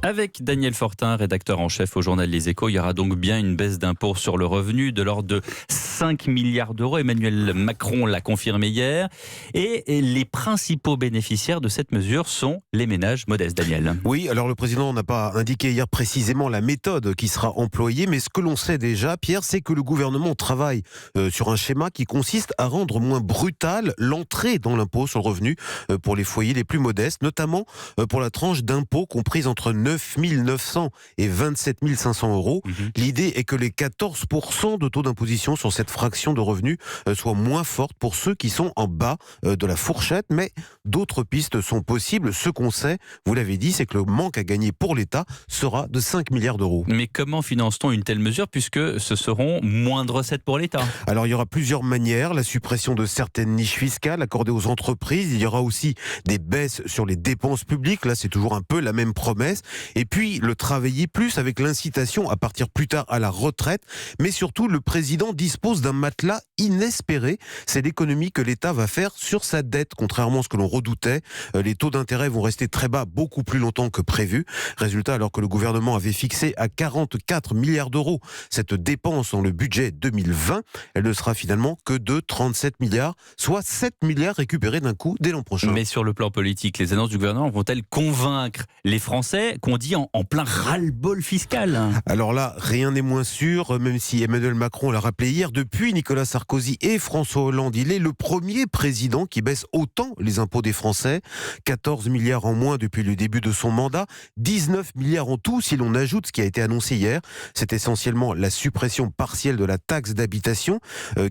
Avec Daniel Fortin, rédacteur en chef au journal Les Échos, il y aura donc bien une baisse d'impôt sur le revenu de l'ordre de 5 milliards d'euros. Emmanuel Macron l'a confirmé hier. Et les principaux bénéficiaires de cette mesure sont les ménages modestes, Daniel. Oui, alors le président n'a pas indiqué hier précisément la méthode qui sera employée, mais ce que l'on sait déjà, Pierre, c'est que le gouvernement travaille sur un schéma qui consiste à rendre moins brutale l'entrée dans l'impôt sur le revenu pour les foyers les plus modestes, notamment pour la tranche d'impôt comprise entre 9 900 et 27 500 euros. L'idée est que les 14% de taux d'imposition sur cette fraction de revenus soient moins fortes pour ceux qui sont en bas de la fourchette, mais d'autres pistes sont possibles. Ce qu'on sait, vous l'avez dit, c'est que le manque à gagner pour l'État sera de 5 milliards d'euros. Mais comment finance-t-on une telle mesure puisque ce seront moins de recettes pour l'État ? Alors il y aura plusieurs manières. La suppression de certaines niches fiscales accordées aux entreprises. Il y aura aussi des baisses sur les dépenses publiques. Là, c'est toujours un peu la même promesse. Et puis le travailler plus avec l'incitation à partir plus tard à la retraite. Mais surtout, le président dispose d'un matelas inespéré. C'est l'économie que l'État va faire sur sa dette, contrairement à ce que l'on redoutait. Les taux d'intérêt vont rester très bas beaucoup plus longtemps que prévu. Résultat, alors que le gouvernement avait fixé à 44 milliards d'euros cette dépense dans le budget 2020, elle ne sera finalement que de 37 milliards, soit 7 milliards récupérés d'un coup dès l'an prochain. Mais sur le plan politique, les annonces du gouvernement vont-elles convaincre les Français qu'on dit en plein ras-le-bol fiscal ? Alors là, rien n'est moins sûr, même si Emmanuel Macron l'a rappelé hier, depuis Nicolas Sarkozy et François Hollande, il est le premier président qui baisse autant les impôts des Français. 14 milliards en moins depuis le début de son mandat, 19 milliards en tout si l'on ajoute ce qui a été annoncé hier. C'est essentiellement la suppression partielle de la taxe d'habitation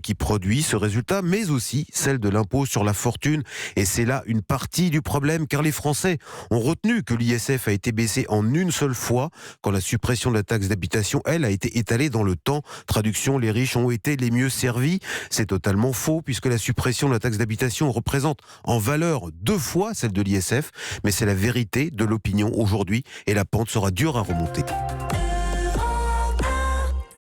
qui produit ce résultat, mais aussi celle de l'impôt sur la fortune. Et c'est là une partie du problème, car les Français ont retenu que l'ISF a été baissé en une seule fois, quand la suppression de la taxe d'habitation, elle, a été étalée dans le temps. Traduction, les riches ont été les mieux servis. C'est totalement faux, puisque la suppression de la taxe d'habitation représente en valeur 2 fois celle de l'ISF, mais c'est la vérité de l'opinion aujourd'hui, et la pente sera dure à remonter.